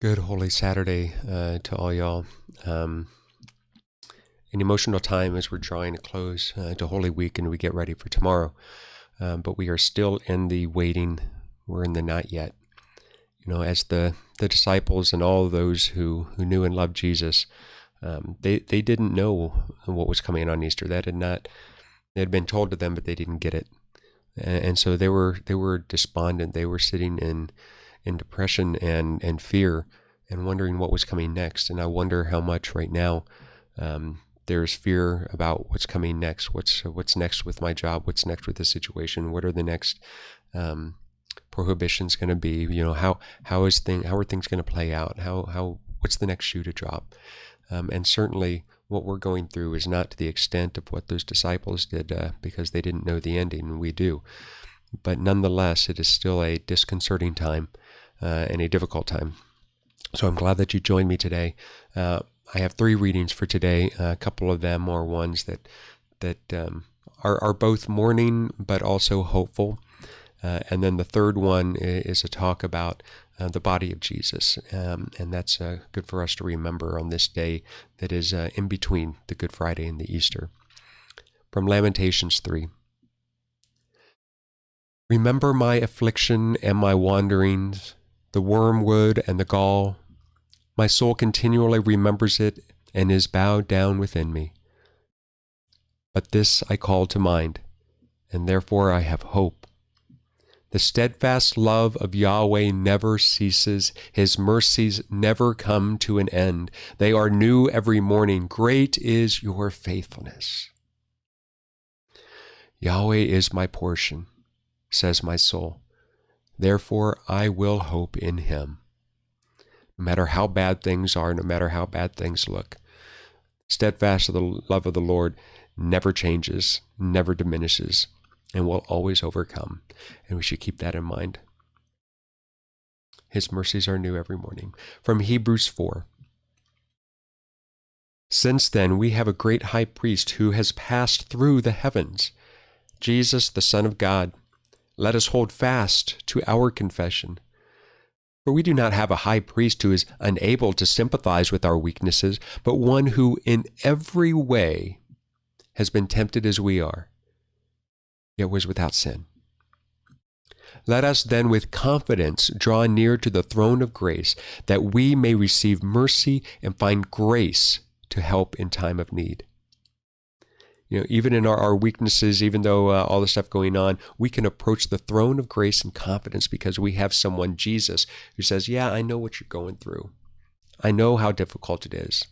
Good Holy Saturday to all y'all. An emotional time as we're drawing a close to Holy Week and we get ready for tomorrow. But we are still in the waiting. We're in the not yet. You know, as the disciples and all those who knew and loved Jesus, they didn't know what was coming on Easter. They had been told to them, but they didn't get it. And so they were despondent. They were sitting in depression and fear and wondering what was coming next. And I wonder how much right now there's fear about what's coming next. What's next with my job? What's next with the situation? What are the next prohibitions going to be? You know, how are things going to play out? What's the next shoe to drop? And certainly what we're going through is not to the extent of what those disciples did because they didn't know the ending, and we do. But nonetheless, it is still a disconcerting time and a difficult time. So I'm glad that you joined me today. I have 3 readings for today. A couple of them are ones that are both mourning but also hopeful. And then the third one is a talk about the body of Jesus. And that's good for us to remember on this day that is in between the Good Friday and the Easter. From Lamentations 3. Remember my affliction and my wanderings, the wormwood and the gall. My soul continually remembers it and is bowed down within me. But this I call to mind, and therefore I have hope. The steadfast love of Yahweh never ceases. His mercies never come to an end. They are new every morning. Great is your faithfulness. Yahweh is my portion, says my soul. Therefore I will hope in him. No matter how bad things are, no matter how bad things look, steadfast love of the Lord never changes, never diminishes, and will always overcome. And we should keep that in mind. His mercies are new every morning. From Hebrews 4. Since then we have a great high priest who has passed through the heavens, Jesus, the Son of God. Let us hold fast to our confession. For we do not have a high priest who is unable to sympathize with our weaknesses, but one who in every way has been tempted as we are, yet was without sin. Let us then with confidence draw near to the throne of grace, that we may receive mercy and find grace to help in time of need. You know, even in our weaknesses, even though all the stuff going on, we can approach the throne of grace in confidence because we have someone, Jesus, who says, yeah, I know what you're going through. I know how difficult it is.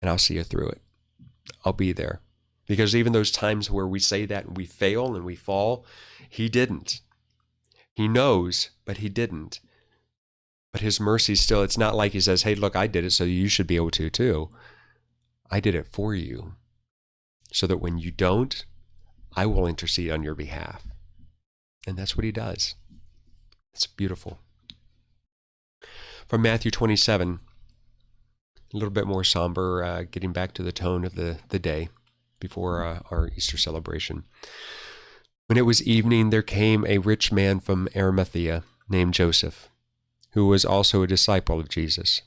And I'll see you through it. I'll be there. Because even those times where we say that and we fail and we fall, he didn't. He knows, but he didn't. But his mercy still, it's not like he says, hey, look, I did it, so you should be able to too. I did it for you, so that when you don't, I will intercede on your behalf. And that's what he does. It's beautiful. From Matthew 27, a little bit more somber, getting back to the tone of the day before our Easter celebration. When it was evening, there came a rich man from Arimathea named Joseph, who was also a disciple of Jesus.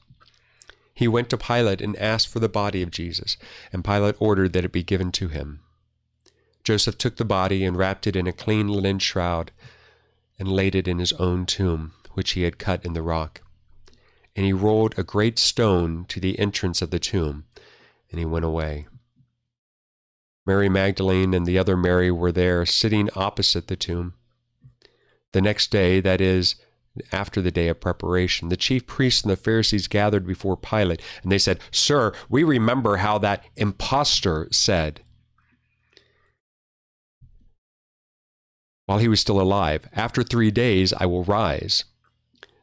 He went to Pilate and asked for the body of Jesus, and Pilate ordered that it be given to him. Joseph took the body and wrapped it in a clean linen shroud and laid it in his own tomb, which he had cut in the rock. And he rolled a great stone to the entrance of the tomb, and he went away. Mary Magdalene and the other Mary were there, sitting opposite the tomb. The next day, that is, after the day of preparation, the chief priests and the Pharisees gathered before Pilate, and they said, Sir, we remember how that impostor said, while he was still alive, after 3 days I will rise.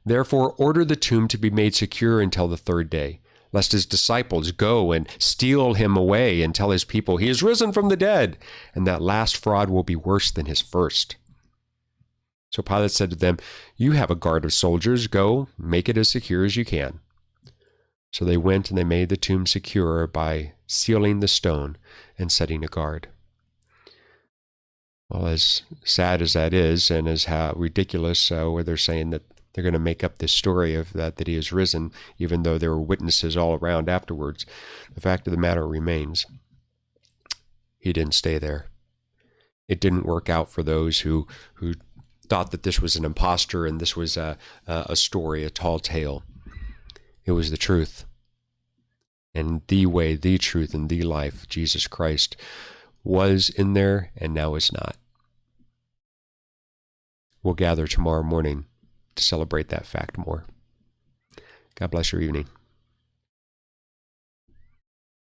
Therefore order the tomb to be made secure until the 3rd day, lest his disciples go and steal him away and tell his people, he is risen from the dead, and that last fraud will be worse than his first. So Pilate said to them, you have a guard of soldiers. Go, make it as secure as you can. So they went and they made the tomb secure by sealing the stone and setting a guard. Well, as sad as that is, and as how ridiculous where they're saying that They're going to make up this story of that he has risen, even though there were witnesses all around afterwards. The fact of the matter remains, he didn't stay there. It didn't work out for those who thought that this was an imposter and this was a story, a tall tale. It was the truth. And the way, the truth, and the life, Jesus Christ, was in there and now is not. We'll gather tomorrow morning to celebrate that fact more. God bless your evening.